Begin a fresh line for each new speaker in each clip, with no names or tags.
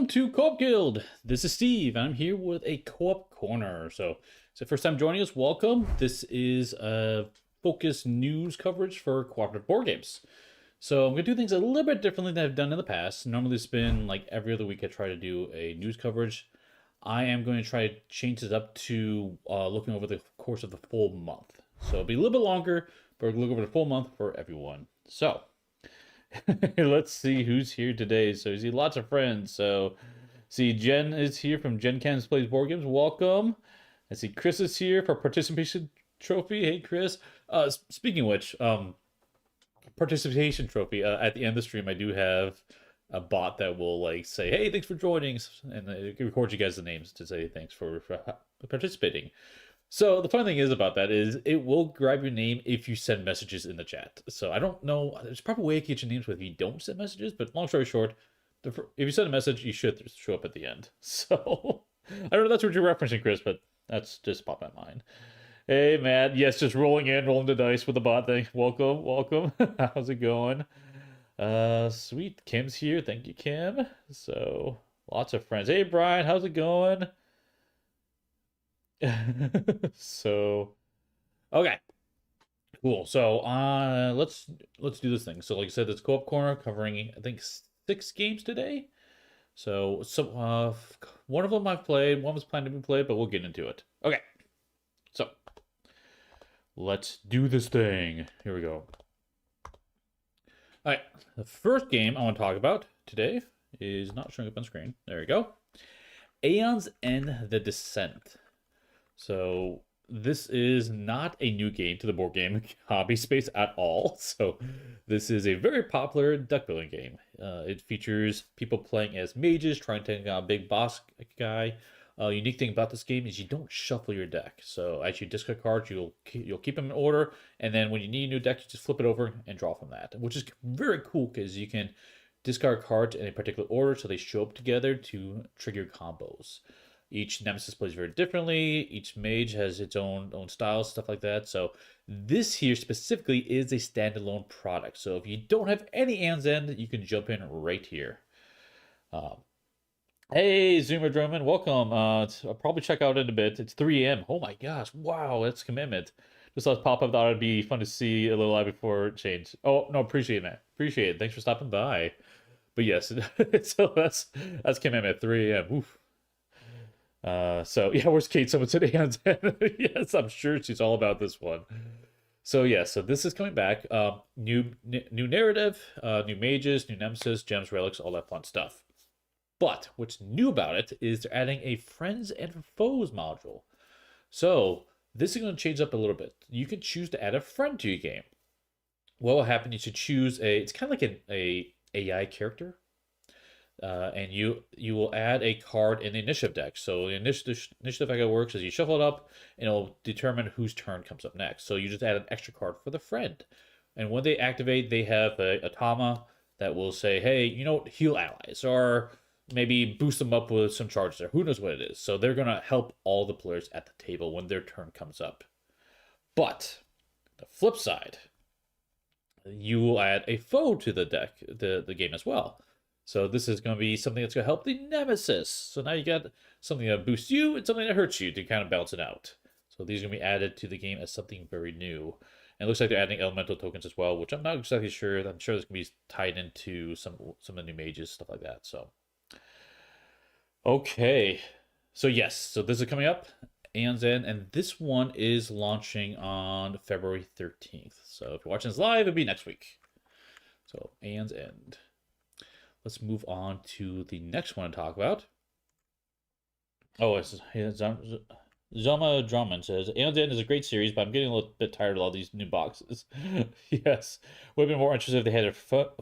Welcome to Co-op Guild. This is Steve. I'm here with a co-op corner. So, it's the first time joining us. Welcome. This is a focused news coverage for cooperative board games. So I'm gonna do things a little bit differently than I've done in the past. Normally, it's been like every other week I try to do a news coverage. I am going to try to change it up to looking over the course of the full month. So it'll be a little bit longer, but we'll look over the full month for everyone. So. Let's see who's here today. So, you see lots of friends. So, see Jen is here from Jen Cans Plays Board Games. Welcome. I see Chris is here for participation trophy. Hey, Chris. Speaking of which, participation trophy. At the end of the stream, I do have a bot that will like say, "Hey, thanks for joining," and it records you guys the names to say thanks for participating. So the fun thing is about that is it will grab your name if you send messages in the chat. So I don't know, there's probably a way to get your names if you don't send messages, but long story short, if you send a message, you should show up at the end. So I don't know if that's what you're referencing, Chris, but that's just popped my mind. Hey, Matt. Yes, just rolling the dice with the bot thing. Welcome, welcome. How's it going? Sweet. Kim's here. Thank you, Kim. So lots of friends. Hey, Brian. How's it going? So okay, cool. So let's do this thing. So like I said, it's co-op corner covering I think 6 games today. So one of them I've played, one was planned to be played, but we'll get into it. Okay, so let's do this thing. Here we go. All right, the first game I want to talk about today is not showing up on screen. There we go. Aeon's End: The Descent. So this is not a new game to the board game hobby space at all. So this is a very popular deck building game. It features people playing as mages, trying to take on a big boss guy. Unique thing about this game is you don't shuffle your deck. So as you discard cards, you'll keep them in order, and then when you need a new deck, you just flip it over and draw from that, which is very cool because you can discard cards in a particular order so they show up together to trigger combos. Each nemesis plays very differently. Each mage has its own style, stuff like that. So this here specifically is a standalone product. So if you don't have any Aeon's End, you can jump in right here. Hey, Zoomer Drummond, welcome. I'll probably check out in a bit. It's 3 a.m. Oh my gosh, wow, that's commitment. Just saw it pop up. Thought it'd be fun to see a little live before it changed. Oh no, appreciate it, man. Appreciate it. Thanks for stopping by. But yes, so that's commitment. 3 a.m. Oof. So yeah, where's Kate? Someone today on yes, I'm sure she's all about this one. So yeah, so this is coming back. New narrative, new mages, new nemesis, gems, relics, all that fun stuff. But what's new about it is they're adding a friends and foes module. So this is going to change up a little bit. You can choose to add a friend to your game. What will happen? You should choose it's kind of like a AI character. And you will add a card in the initiative deck. So the initiative deck how it works is you shuffle it up, and it'll determine whose turn comes up next. So you just add an extra card for the friend. And when they activate, they have a Tama that will say, hey, heal allies, or maybe boost them up with some charges there. Who knows what it is. So they're going to help all the players at the table when their turn comes up. But the flip side, you will add a foe to the deck, the game as well. So this is going to be something that's going to help the nemesis. So now you got something that boosts you and something that hurts you to kind of balance it out. So these are going to be added to the game as something very new. And it looks like they're adding elemental tokens as well, which I'm not exactly sure. I'm sure this can be tied into some of the new mages, stuff like that. So, okay. So yes, so this is coming up, Aeon's End, and this one is launching on February 13th. So if you're watching this live, it'll be next week. So Aeon's End. Let's move on to the next one to talk about. Oh, it's Zoma Drummond says, Aeon's End is a great series, but I'm getting a little bit tired of all these new boxes. Yes. Would have been more interested if they had a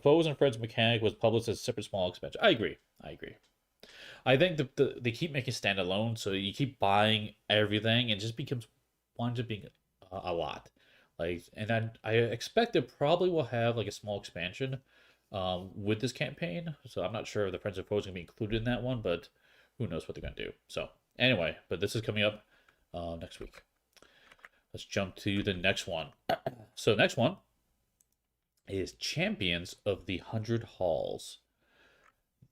Foes and Friends mechanic was published as a separate small expansion. I agree. I think they keep making standalone, so you keep buying everything, and it just winds up being a lot. And then I expect it probably will have like a small expansion with this campaign. So I'm not sure if the Friends and Foes are going to be included in that one, but who knows what they're going to do. So anyway, but this is coming up next week. Let's jump to the next one. So next one is Champions of the 100 Halls.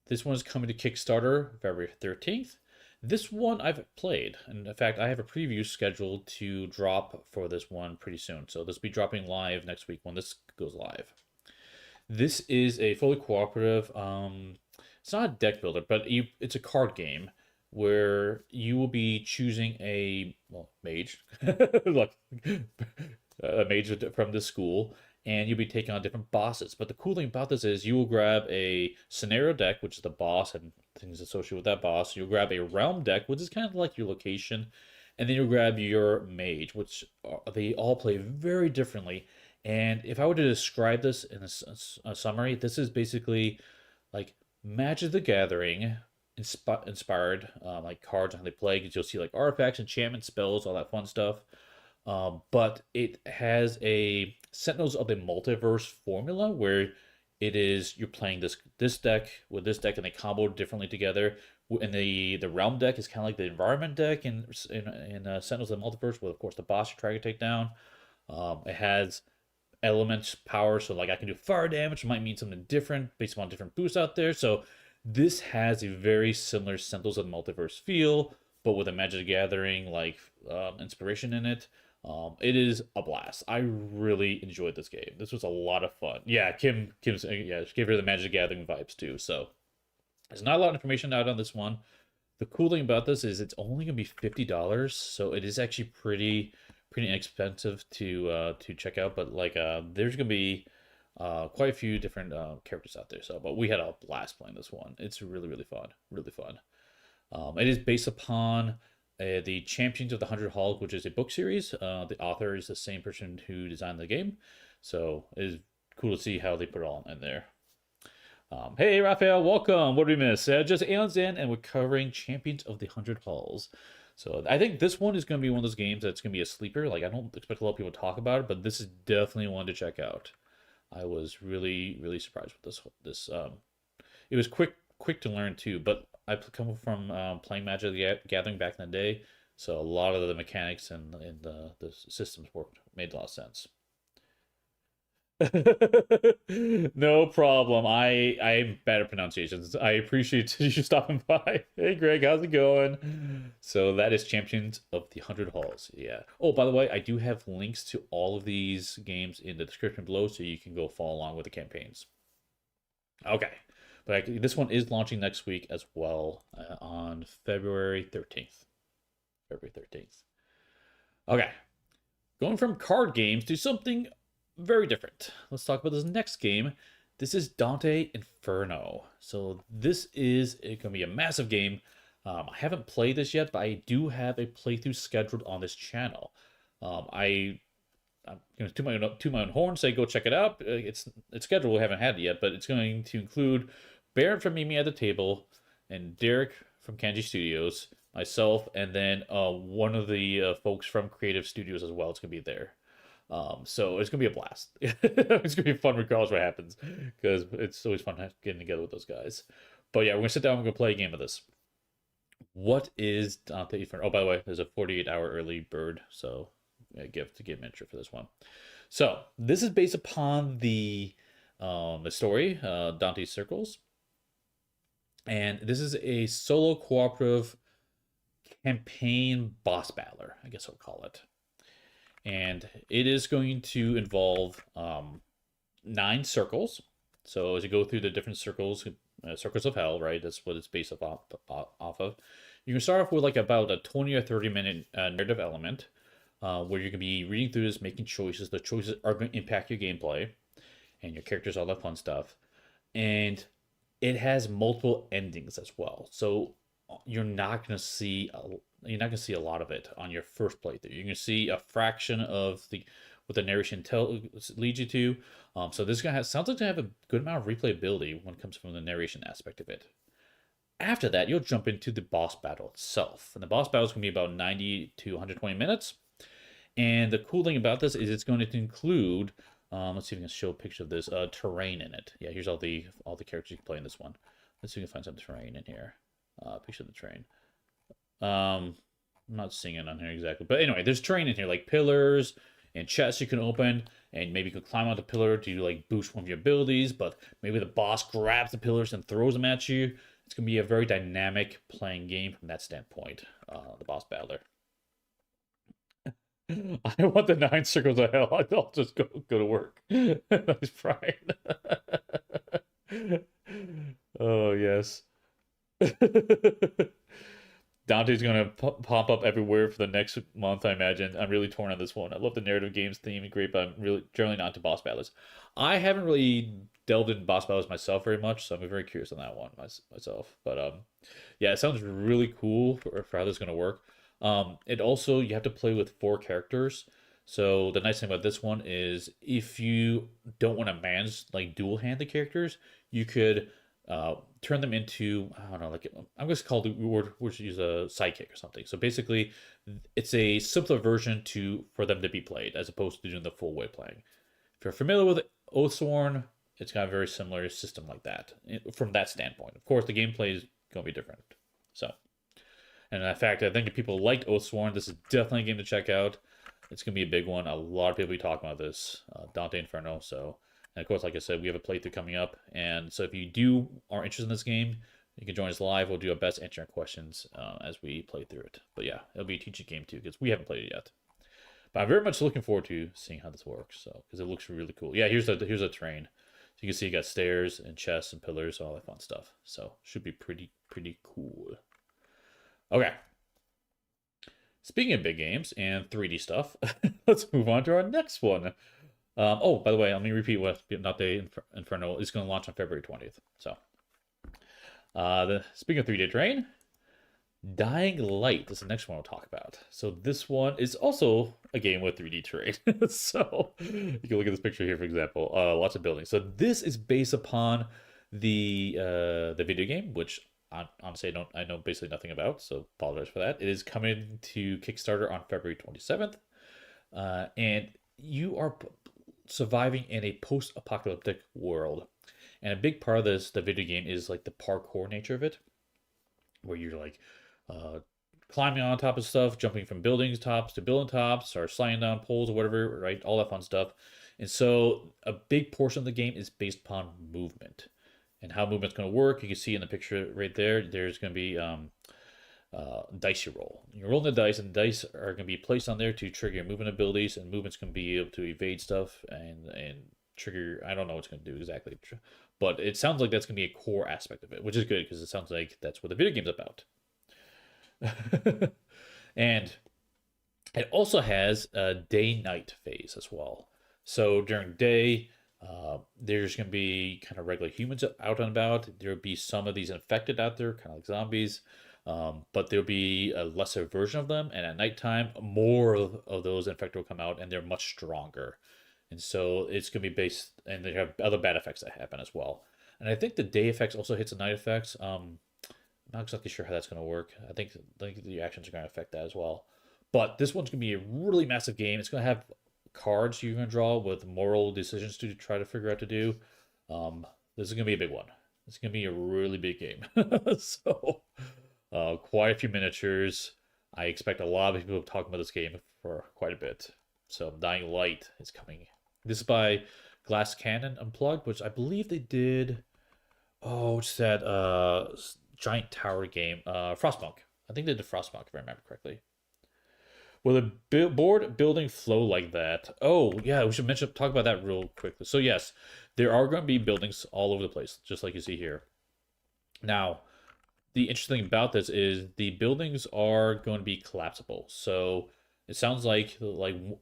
This one's coming to Kickstarter February 13th. This one I've played, and in fact, I have a preview scheduled to drop for this one pretty soon. So this will be dropping live next week when this goes live. This is a fully cooperative. It's not a deck builder, but it's a card game where you will be choosing a mage, look, a mage from this school, and you'll be taking on different bosses. But the cool thing about this is you will grab a scenario deck, which is the boss and things associated with that boss. You'll grab a realm deck, which is kind of like your location, and then you'll grab your mage, which they all play very differently. And if I were to describe this in a summary, this is basically like Magic the Gathering inspired, like cards and how they play. Because you'll see like artifacts, enchantments, spells, all that fun stuff. But it has a Sentinels of the Multiverse formula where it is you're playing this deck with this deck and they combo differently together. And the realm deck is kind of like the environment deck in Sentinels of the Multiverse, with of course the boss you're trying to take down. It has elements power, so like I can do fire damage, might mean something different based upon different boosts out there. So this has a very similar Sentinels of the Multiverse feel, but with a Magic the Gathering like inspiration in it. It is a blast. I really enjoyed this game. This was a lot of fun. Yeah, Kim's yeah, she gave her the Magic the Gathering vibes too. So there's not a lot of information out on this one. The cool thing about this is it's only gonna be $50, so it is actually pretty inexpensive to check out. But like there's gonna be quite a few different characters out there. So, but we had a blast playing this one. It's really fun, really fun. It is based upon the Champions of the 100 Halls, which is a book series. The author is the same person who designed the game, so it is cool to see how they put it all in there. Hey, Raphael, welcome. What did we miss? Just Aeon's in, and we're covering Champions of the 100 Halls. So I think this one is going to be one of those games that's going to be a sleeper. Like, I don't expect a lot of people to talk about it, but this is definitely one to check out. I was really surprised with this. It was quick to learn too, but I come from playing Magic the Gathering back in the day, so a lot of the mechanics and the systems made a lot of sense. No problem. I'm bad at pronunciations. I appreciate you stopping by. Hey Greg, how's it going? So that is Champions of the 100 Halls. Yeah. Oh, by the way, I do have links to all of these games in the description below, so you can go follow along with the campaigns. Okay. But this one is launching next week as well, on February 13th. February 13th. Okay. Going from card games to something very different. Let's talk about this next game. This is Dante Inferno. So this is going to be a massive game. I haven't played this yet, but I do have a playthrough scheduled on this channel. I'm going to toot my own horn, say go check it out. It's scheduled. We haven't had it yet, but it's going to include Baron from Mimi at the Table and Derek from Kanji Studios, myself, and then one of the folks from Creative Studios as well. It's going to be there. So it's gonna be a blast. It's gonna be fun regardless what happens, because it's always fun getting together with those guys. But yeah, we're gonna sit down. We're gonna play a game of this. What is Dante Inferno? Oh, by the way, there's a 48-hour early bird, so a gift to get miniature for this one. So this is based upon the story, Dante's Circles, and this is a solo cooperative campaign boss battler, I guess I'll call it. And it is going to involve 9 circles. So as you go through the different circles, circles of hell, right? That's what it's based off of. You can start off with like about a 20 or 30-minute narrative element, where you can be reading through this, making choices. The choices are going to impact your gameplay and your characters, all that fun stuff. And it has multiple endings as well. So you're not going to see a lot of it on your first playthrough. You're going to see a fraction of what the narration leads you to. So this guy sounds like to have a good amount of replayability when it comes from the narration aspect of it. After that, you'll jump into the boss battle itself, and the boss battle is going to be about 90 to 120 minutes. And the cool thing about this is it's going to include, let's see if we can show a picture of this, terrain in it. Yeah, here's all the characters you can play in this one. Let's see if we can find some terrain in here. Picture of the terrain. I'm not seeing it on here exactly, but anyway, there's terrain in here like pillars and chests you can open, and maybe you can climb on the pillar to like boost one of your abilities, but maybe the boss grabs the pillars and throws them at you. It's going to be a very dynamic playing game from that standpoint, the boss battler. I want the 9 circles of hell. I'll just go to work. Nice pride. Oh, yes. Dante's gonna pop up everywhere for the next month, I imagine. I'm really torn on this one. I love the narrative games theme, great, but I'm really generally not into boss battles. I haven't really delved into boss battles myself very much, so I'm very curious on that one myself. But yeah, it sounds really cool for how this is gonna work. It also you have to play with 4 characters. So the nice thing about this one is if you don't want to manage like dual hand the characters, you could turn them into I don't know, like I'm just call the word we should use a sidekick or something. So basically, it's a simpler version for them to be played as opposed to doing the full way playing. If you're familiar with Oathsworn, it's got a very similar system like that from that standpoint. Of course, the gameplay is going to be different. So, and in fact, I think if people liked Oathsworn, this is definitely a game to check out. It's going to be a big one. A lot of people will be talking about this, Dante Inferno. So, and of course, like I said, we have a playthrough coming up. And so if you are interested in this game, you can join us live. We'll do our best answering questions as we play through it. But yeah, it'll be a teaching game too, because we haven't played it yet. But I'm very much looking forward to seeing how this works. So, because it looks really cool. Yeah, here's a terrain. So you can see you got stairs and chests and pillars, all that fun stuff. So should be pretty cool. Okay. Speaking of big games and 3D stuff, let's move on to our next one. Oh, by the way, let me repeat what Dante Inferno is going to launch on February 20th. So, speaking of 3D terrain, Dying Light is the next one we'll talk about. So this one is also a game with 3D terrain. So you can look at this picture here, for example. Lots of buildings. So this is based upon the video game, which honestly I know basically nothing about. So apologize for that. It is coming to Kickstarter on February 27th, and you are surviving in a post-apocalyptic world. And a big part of the video game is like the parkour nature of it, where you're like climbing on top of stuff, jumping from buildings tops to building tops, or sliding down poles or whatever, right? All that fun stuff. And so a big portion of the game is based upon movement and how movement's going to work. You can see in the picture right there, there's going to be dice you roll. You're rolling the dice, and the dice are going to be placed on there to trigger your movement abilities, and movement's going to be able to evade stuff and trigger. I don't know what it's going to do exactly, but it sounds like that's going to be a core aspect of it, which is good because it sounds like that's what the video game's about. And it also has a day-night phase as well. So during day, there's going to be kind of regular humans out and about. There'll be some of these infected out there, kind of like zombies. But there'll be a lesser version of them. And at nighttime, more of those infected will come out, and they're much stronger. And so it's going to be based, and they have other bad effects that happen as well. And I think the day effects also hits the night effects. I'm not exactly sure how that's going to work. I think the actions are going to affect that as well. But this one's going to be a really massive game. It's going to have cards you're going to draw with moral decisions to try to figure out to do. This is going to be a big one. It's going to be a really big game. So, quite a few miniatures. I expect a lot of people talking about this game for quite a bit. So, Dying Light is coming. This is by Glass Cannon Unplugged, which I believe they did. Oh, what's that? Giant tower game. Frostpunk. I think they did Frostpunk, if I remember correctly. Will a board building flow like that? Oh, yeah, we should talk about that real quickly. So, yes, there are going to be buildings all over the place, just like you see here. Now, the interesting thing about this is the buildings are going to be collapsible. So, it sounds like the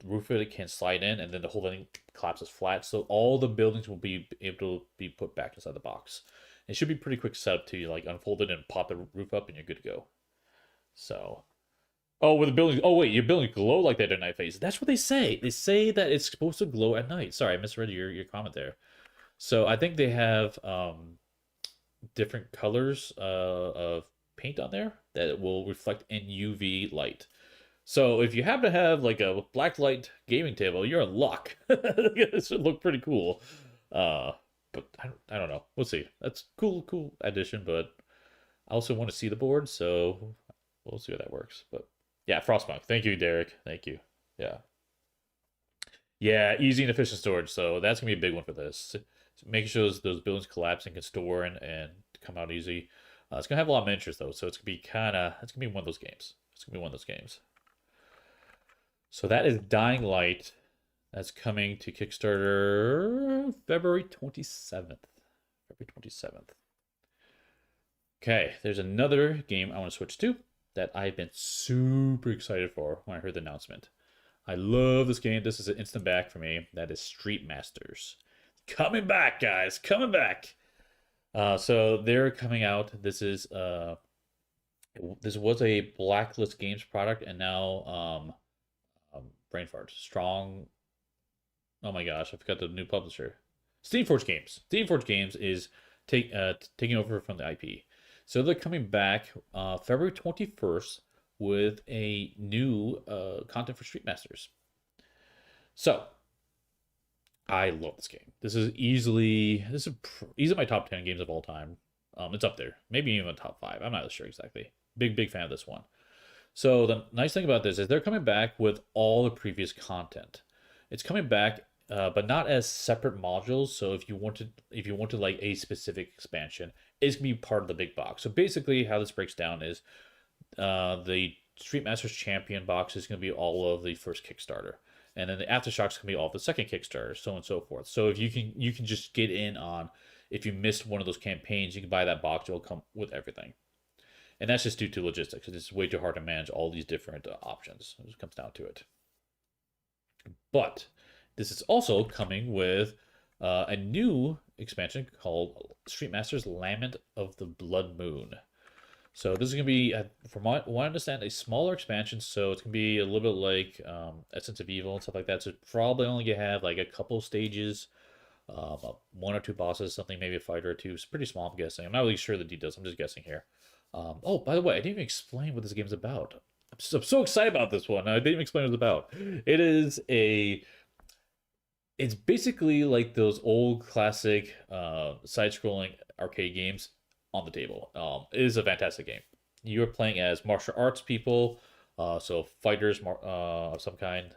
roof of it can slide in, and then the whole thing collapses flat. So, all the buildings will be able to be put back inside the box. It should be pretty quick setup to like unfold it and pop the roof up, and you're good to go. So, oh, with the buildings. Oh wait, your buildings glow like that at night phase. That's what they say. They say that it's supposed to glow at night. Sorry, I misread your comment there. So I think they have different colors of paint on there that will reflect in UV light. So if you happen to have like a black light gaming table, you're in luck. It should look pretty cool. But I don't know. We'll see. That's cool addition, but I also want to see the board, so we'll see how that works. But yeah, Frostpunk. Thank you, Derek. Thank you. Yeah. Yeah, easy and efficient storage. So that's gonna be a big one for this. So making sure those buildings collapse and can store and come out easy. It's gonna have a lot of interest though, so it's gonna be one of those games. It's gonna be one of those games. So that is Dying Light. That's coming to Kickstarter February 27th. February 27th. Okay, there's another game I want to switch to that I've been super excited for when I heard the announcement. I love this game. This is an instant back for me. That is Street Masters. Coming back, guys. Coming back. So they're coming out. This was a Blacklist Games product, and now brain fart. Strong. Oh my gosh, I forgot the new publisher. Steamforge Games. Steamforge Games is taking over from the IP. So they're coming back February 21st with a new content for Street Masters. So I love this game. This is easily my top 10 games of all time. It's up there, maybe even top 5. I'm not sure exactly. Big fan of this one. So the nice thing about this is they're coming back with all the previous content. It's coming back, but not as separate modules. So if you wanted like a specific expansion, it's gonna be part of the big box. So basically, how this breaks down is the Street Masters Champion box is going to be all of the first Kickstarter, and then the Aftershocks can be all of the second Kickstarter, so on and so forth. So if you can just get in on, if you missed one of those campaigns, you can buy that box. It'll come with everything, and that's just due to logistics. It's way too hard to manage all these different options. It comes down to it. But this is also coming with a new expansion called Street Masters Lament of the Blood Moon. So this is going to be, from what I understand, a smaller expansion. So it's going to be a little bit like Essence of Evil and stuff like that. So it's probably only going to have like a couple stages, one or two bosses, something, maybe a fighter or two. It's pretty small, I'm guessing. I'm not really sure the details. I'm just guessing here. Oh, by the way, I didn't even explain what this game's about. I'm so excited about this one. I didn't even explain what it's about. It's basically like those old classic side-scrolling arcade games on the table. It is a fantastic game. You are playing as martial arts people, so fighters of some kind.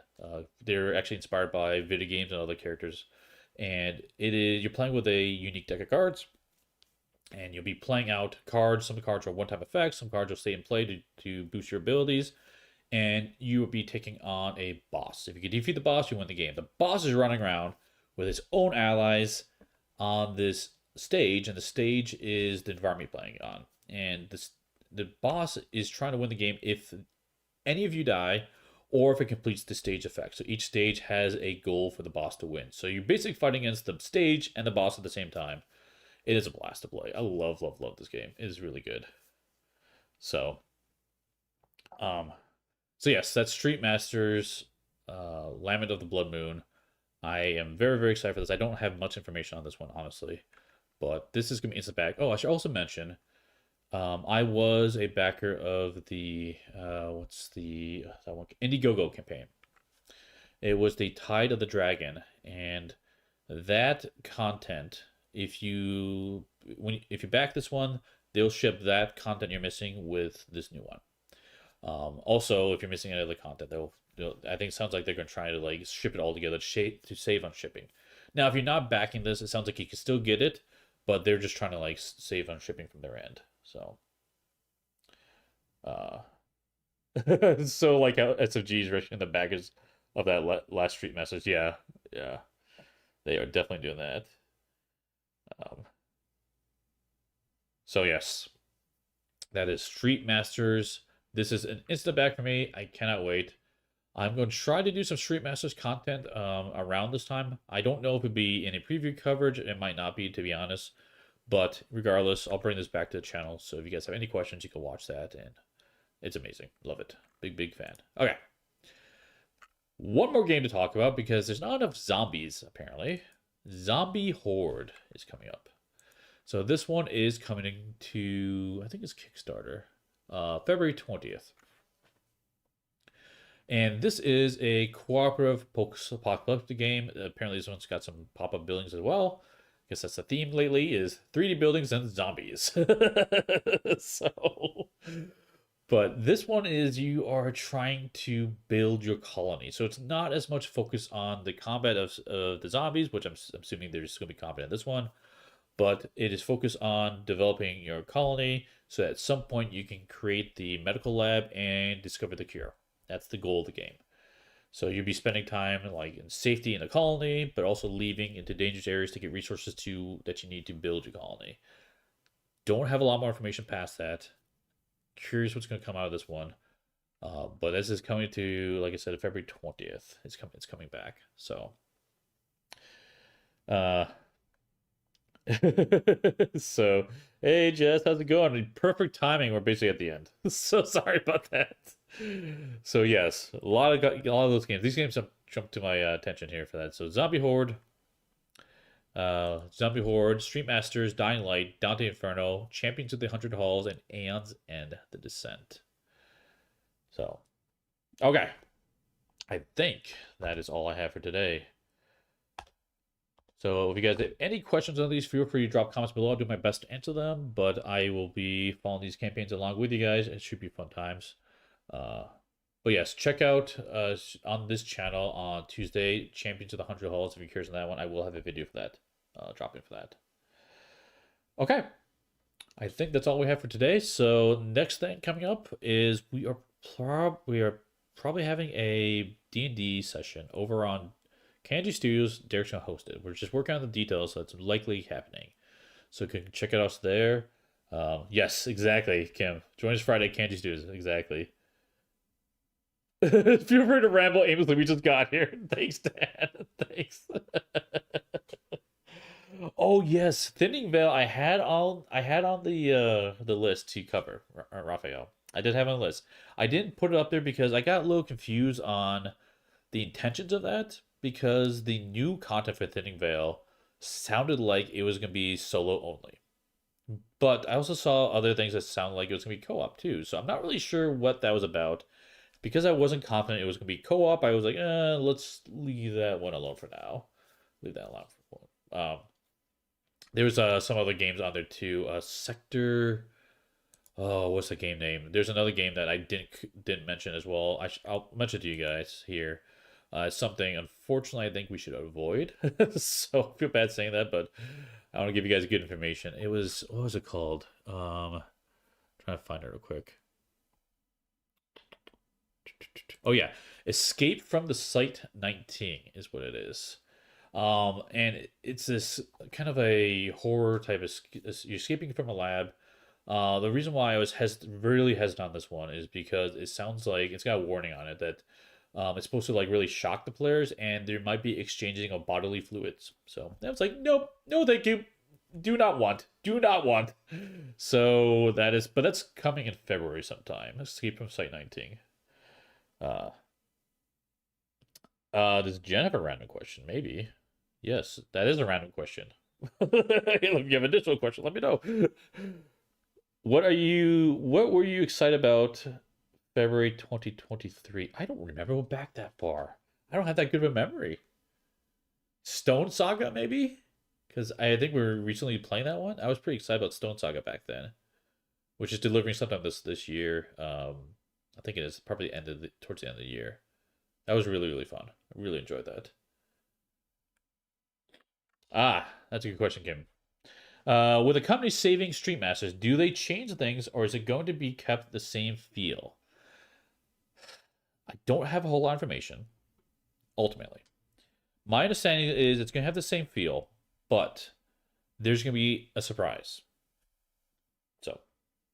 They're actually inspired by video games and other characters, and you're playing with a unique deck of cards, and you'll be playing out cards. Some cards are one-time effects. Some cards will stay in play to boost your abilities, and you will be taking on a boss. If you can defeat the boss, you win the game. The boss is running around with his own allies on this stage, and the stage is the environment you're playing on. And the boss is trying to win the game if any of you die, or if it completes the stage effect. So each stage has a goal for the boss to win. So you're basically fighting against the stage and the boss at the same time. It is a blast to play. I love this game. It is really good. So, so yes, that's Street Masters, Lament of the Blood Moon. I am very excited for this. I don't have much information on this one, honestly, but this is gonna be instant back. Oh, I should also mention, I was a backer of the what's the that one, Indiegogo campaign. It was the Tide of the Dragon, and that content, if you back this one, they'll ship that content you're missing with this new one. Also, if you're missing any other content, I think it sounds like they're going to try to like ship it all together to save on shipping. Now, if you're not backing this, it sounds like you can still get it, but they're just trying to like save on shipping from their end. So, so like how SFG is rushing the baggage of that last street message. Yeah, they are definitely doing that. Um, so yes, that is Street Masters. This is an instant back for me. I cannot wait. I'm going to try to do some Street Masters content around this time. I don't know if it'd be any preview coverage. It might not be, to be honest. But regardless, I'll bring this back to the channel. So if you guys have any questions, you can watch that. And it's amazing. Love it. Big fan. Okay. One more game to talk about because there's not enough zombies, apparently. Zombie Horde is coming up. So this one is coming to, I think it's Kickstarter, February 20th. And this is a cooperative post-apocalyptic game. Apparently this one's got some pop-up buildings as well. I guess that's the theme lately, is 3D buildings and zombies. So, But this one is you are trying to build your colony. So it's not as much focus on the combat of the zombies, which I'm assuming there's going to be combat in this one, but it is focused on developing your colony so at some point you can create the medical lab and discover the cure. That's the goal of the game. So you'll be spending time like in safety in the colony, but also leaving into dangerous areas to get resources that you need to build your colony. Don't have a lot more information past that. Curious what's going to come out of this one. But this is coming to, like I said, February 20th. It's coming back. So, uh, so hey Jess, how's it going? Perfect timing. We're basically at the end. So sorry about that. So yes, a lot of those games. These games jumped to my attention here for that. So Zombie Horde, Street Masters, Dying Light, Dante Inferno, Champions of the 100 Halls, and Aeons and the Descent. So, okay. I think that is all I have for today. So if you guys have any questions on these, feel free to drop comments below. I'll do my best to answer them, but I will be following these campaigns along with you guys. It should be fun times. But yes, check out on this channel on Tuesday, Champions of the 100 Halls. If you're curious on that one, I will have a video for that, dropping for that. Okay, I think that's all we have for today. So next thing coming up is we are probably having a D&D session over on Kanji Studios. Derek's gonna host it. We're just working on the details, so it's likely happening. So you can check it out there. Yes, exactly, Kim. Join us Friday, Kanji Studios. Exactly. Feel free to ramble aimlessly. We just got here. Thanks, Dan. Thanks. Oh yes, Thinning Veil. I had on the list to cover, Raphael. I did have on the list. I didn't put it up there because I got a little confused on the intentions of that, because the new content for Thinning Veil sounded like it was gonna be solo only. But I also saw other things that sounded like it was gonna be co-op too. So I'm not really sure what that was about. Because I wasn't confident it was going to be co-op, I was like, let's leave that one alone for now. Leave that alone for one. There was some other games on there too. Sector. Oh, what's the game name? There's another game that I didn't mention as well. I'll mention it to you guys here. Something unfortunately I think we should avoid. So I feel bad saying that, but I want to give you guys good information. It was, what was it called? Trying to find it real quick. Oh yeah, Escape from the Site 19 is what it is. And it's this kind of a horror type of you're escaping from a lab. The reason why I was really hesitant on this one is because it sounds like it's got a warning on it that it's supposed to like really shock the players, and there might be exchanging of bodily fluids. So I was like, nope, no, thank you, do not want. So but that's coming in February sometime. Escape from Site 19. Does Jen have a random question? Maybe. Yes, that is a random question. If you have an additional question, let me know. What were you excited about February 2023? I don't remember back that far. I don't have that good of a memory. Stone Saga, maybe? Because I think we were recently playing that one. I was pretty excited about Stone Saga back then, which is delivering sometime this year. I think it is probably towards the end of the year. That was really, really fun. I really enjoyed that. That's a good question, Kim. With the company saving Street Masters, do they change things, or is it going to be kept the same feel? I don't have a whole lot of information, ultimately. My understanding is it's going to have the same feel, but there's going to be a surprise. So,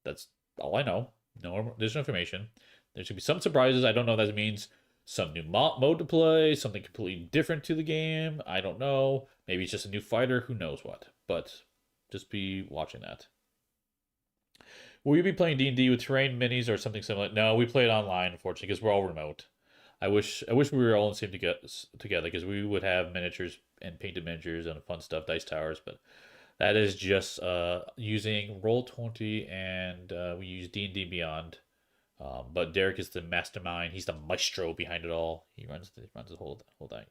that's all I know. No additional information. There's going to be some surprises. I don't know if that means some new mode to play, something completely different to the game. I don't know. Maybe it's just a new fighter. Who knows what. But just be watching that. Will you be playing D&D with terrain minis or something similar? No, we play it online, unfortunately, because we're all remote. I wish we were all in the same together, because we would have miniatures and painted miniatures and fun stuff, dice towers, but that is just using Roll20, and we use D&D Beyond. But Derek is the mastermind. He's the maestro behind it all. He runs the whole thing.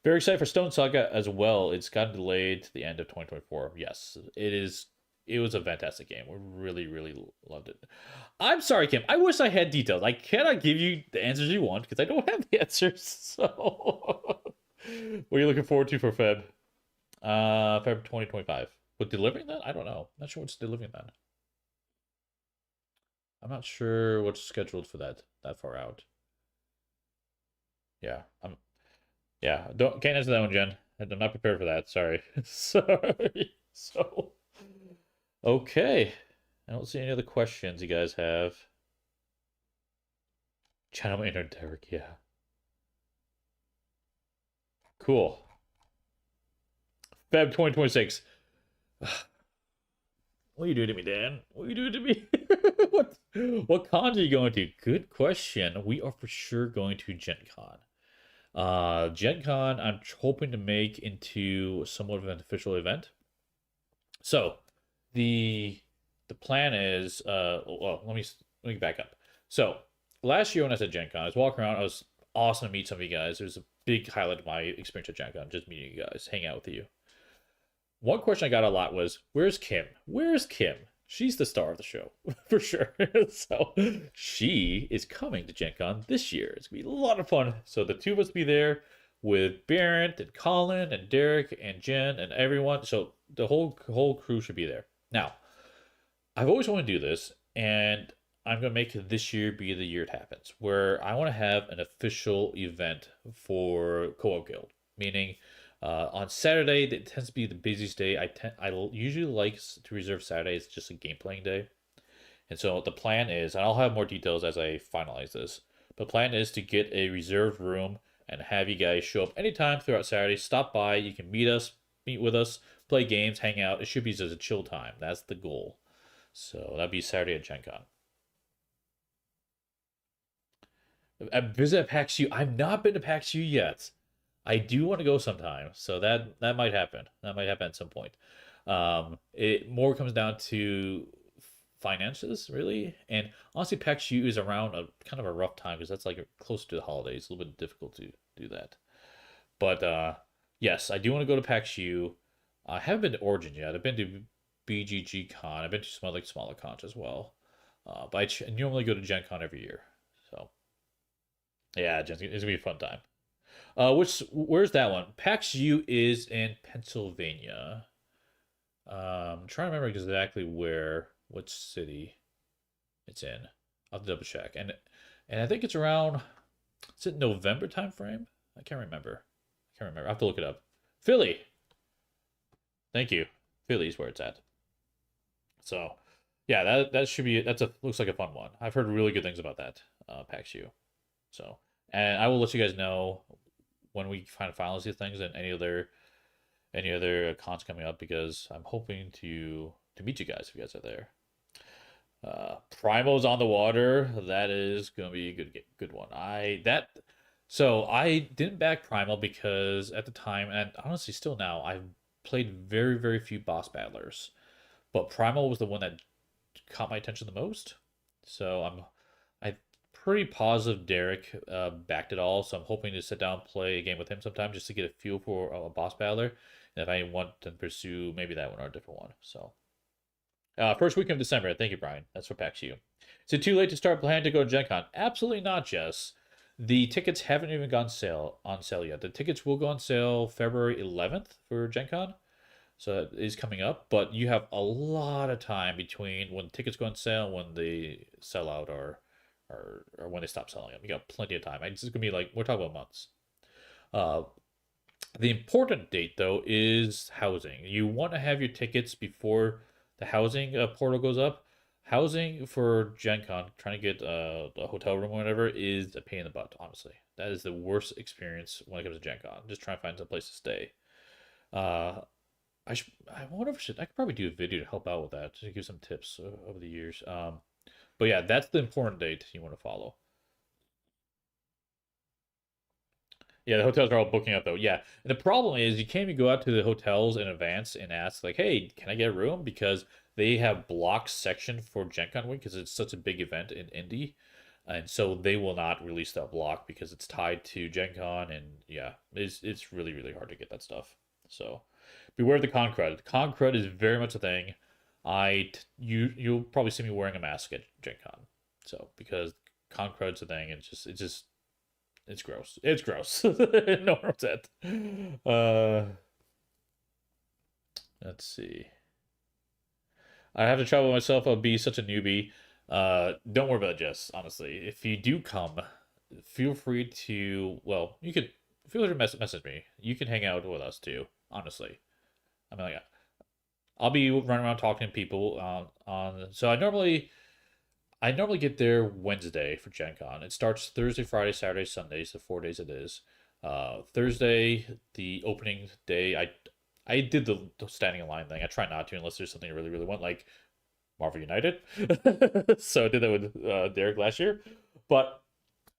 Very excited for Stone Saga as well. It's gotten delayed to the end of 2024. Yes, it is it was a fantastic game. We really, really loved it. I'm sorry, Kim. I wish I had details. I cannot give you the answers you want because I don't have the answers. So, what are you looking forward to for Feb? Feb 2025. With delivering that? I don't know. Not sure what's delivering that. I'm not sure what's scheduled for that far out. Yeah, don't can't answer that one, Jen. I'm not prepared for that. Sorry. Sorry. So, okay. I don't see any other questions you guys have. Channel inner Derek, yeah. Cool. Feb 2026. What are you doing to me, Dan? What are you doing to me? what cons are you going to? Good question. We are for sure going to Gen Con. Gen Con, I'm hoping to make into somewhat of an official event. So, the plan is, well, let me back up. So, last year when I was at Gen Con, I was walking around. I was awesome to meet some of you guys. It was a big highlight of my experience at Gen Con, just meeting you guys, hang out with you. One question I got a lot was, "Where's Kim? Where's Kim? She's the star of the show for sure." So she is coming to Gen Con this year. It's gonna be a lot of fun. So the two of us be there with Barrett and Colin and Derek and Jen and everyone. So the whole crew should be there. Now, I've always wanted to do this, and I'm gonna make this year be the year it happens, where I want to have an official event for Co-op Guild, meaning on Saturday, it tends to be the busiest day. I usually like to reserve Saturday. It's just a game playing day, and so the plan is, and I'll have more details as I finalize this. The plan is to get a reserved room and have you guys show up anytime throughout Saturday. Stop by. You can meet with us, play games, hang out. It should be just a chill time. That's the goal. So that'd be Saturday at Gen Con. Visit PAX U. I've not been to PAX U yet. I do want to go sometime, so that might happen. That might happen at some point. It more comes down to finances, really, and honestly, PAX U is around a kind of a rough time because that's like close to the holidays. It's a little bit difficult to do that. But yes, I do want to go to PAX U. I haven't been to Origin yet. I've been to BGG Con. I've been to some other smaller cons as well. But I normally go to Gen Con every year. So yeah, it's gonna be a fun time. Where's that one? PAX U is in Pennsylvania. I'm trying to remember exactly what city it's in. I'll have to double check. And I think it's around, is it November time frame? I can't remember. I have to look it up. Philly. Thank you. Philly's where it's at. So, yeah, that should be looks like a fun one. I've heard really good things about that PAX U. So, and I will let you guys know when we finalize these things and any other cons coming up, because I'm hoping to meet you guys if you guys are there. Primal's on the water. That is gonna be a good one. So I didn't back Primal because at the time, and honestly still now, I've played very, very few boss battlers. But Primal was the one that caught my attention the most. So I'm pretty positive Derek backed it all. So I'm hoping to sit down and play a game with him sometime just to get a feel for a boss battler. And if I want to pursue maybe that one or a different one. So first week of December. Thank you, Brian. That's for PAX U. Is it too late to start planning to go to Gen Con? Absolutely not, Jess. The tickets haven't even gone on sale yet. The tickets will go on sale February 11th for Gen Con. So that is coming up, but you have a lot of time between when tickets go on sale and when they sell out or when they stop selling them. You got plenty of time. It's just gonna be like, we're talking about months. The important date though is housing. You want to have your tickets before the housing portal goes up. Housing for Gen Con, trying to get a hotel room or whatever, is a pain in the butt, honestly. That is the worst experience when it comes to Gen Con. Just trying to find some place to stay. I wonder if I could probably do a video to help out with that, to give some tips over the years. But yeah, that's the important date you want to follow. Yeah, the hotels are all booking up though. Yeah, and the problem is you can't even go out to the hotels in advance and ask like, "Hey, can I get a room?" Because they have blocked section for Gen Con week because it's such a big event in Indy, and so they will not release that block because it's tied to Gen Con, and yeah, it's really hard to get that stuff. So beware of the con crud. Con crud is very much a thing. you'll probably see me wearing a mask at Gen Con. So because con crud's a thing, it's gross. It's gross. No one wants that. Let's see. I have to travel myself. I'll be such a newbie. Don't worry about it, Jess. Honestly, if you do come, feel free to. Well, you could feel free to message me. You can hang out with us too. Honestly, I mean, like, I'll be running around talking to people So I normally get there Wednesday for Gen Con. It starts Thursday, Friday, Saturday, Sunday, so 4 days it is. Thursday, the opening day, I did the standing in line thing. I try not to unless there's something I really, really want, like Marvel United. So I did that with Derek last year. But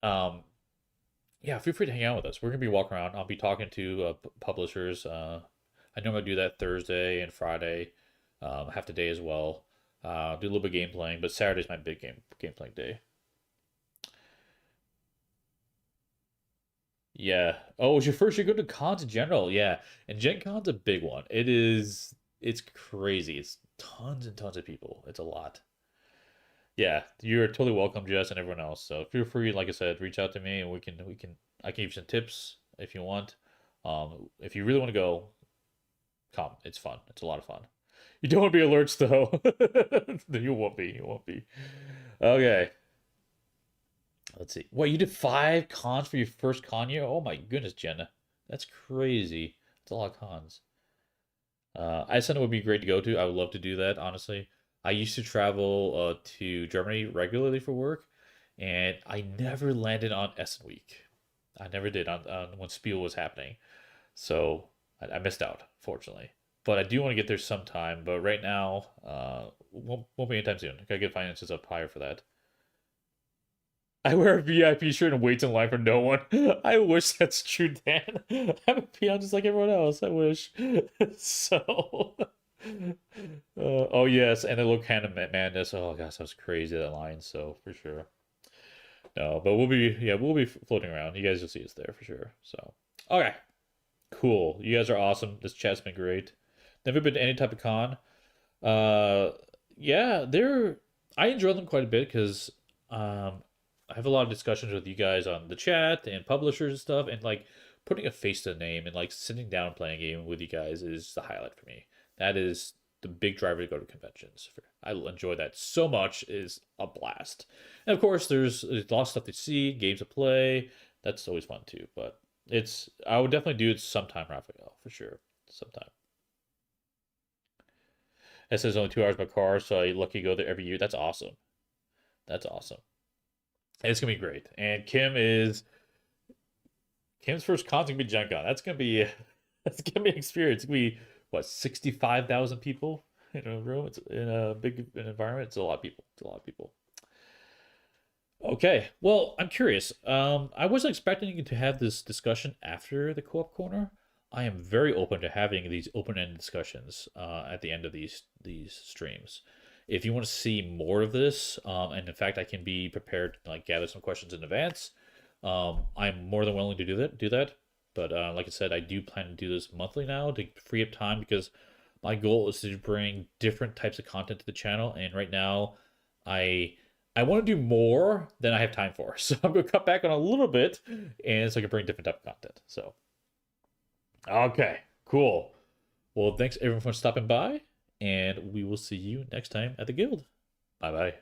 yeah, feel free to hang out with us. We're gonna be walking around. I'll be talking to publishers. I normally do that Thursday and Friday, half the day as well. Do a little bit of game playing, but Saturday's my big game playing day. Yeah. Oh, it's your first year going to cons in general. Yeah. And Gen Con's a big one. It's crazy. It's tons and tons of people. It's a lot. Yeah. You're totally welcome, Jess, and everyone else. So feel free, like I said, reach out to me and I can give you some tips if you want. If you really want to go, come. It's fun. It's a lot of fun. You don't want to be alerts though. You won't be. You won't be. Okay. Let's see. What, you did 5 cons for your first con year? Oh my goodness, Jenna. That's crazy. That's a lot of cons. Iceland would be great to go to. I would love to do that, honestly. I used to travel to Germany regularly for work, and I never landed on Essen Week. I never did on when Spiel was happening. So I missed out, fortunately. But I do want to get there sometime. But right now, won't be anytime soon. Gotta get finances up higher for that. I wear a VIP shirt and wait in line for no one. I wish that's true, Dan. I'm a peon just like everyone else. I wish. So, oh yes, and the little can of madness. Oh gosh, that was crazy that line. So for sure. No, but we'll be floating around. You guys will see us there for sure. So, okay, cool. You guys are awesome. This chat's been great. Never been to any type of con. Uh, yeah, I enjoy them quite a bit because I have a lot of discussions with you guys on the chat and publishers and stuff, and like putting a face to the name and like sitting down and playing a game with you guys is the highlight for me. That is the big driver to go to conventions. I enjoy that so much. It is a blast. And of course, there's a lot of stuff to see, games to play. That's always fun too. But I would definitely do it sometime, Raphael, for sure. Sometime. It says only 2 hours by car, so I'm lucky to go there every year. That's awesome. That's awesome. It's gonna be great. And Kim's first con's gonna be Gen Con. That's gonna be an experience. It's gonna be what, 65,000 people in a room. It's in a big environment. It's a lot of people. It's a lot of people. Okay. Well, I'm curious. I wasn't expecting to have this discussion after the co-op corner. I am very open to having these open-ended discussions at the end of these streams. If you want to see more of this, and in fact, I can be prepared to like gather some questions in advance. I'm more than willing to do that. But like I said, I do plan to do this monthly now to free up time because my goal is to bring different types of content to the channel. And right now, I want to do more than I have time for. So I'm going to cut back on a little bit, and so I can bring different type of content. So, okay, cool. Well, thanks everyone for stopping by, and we will see you next time at the guild. Bye bye.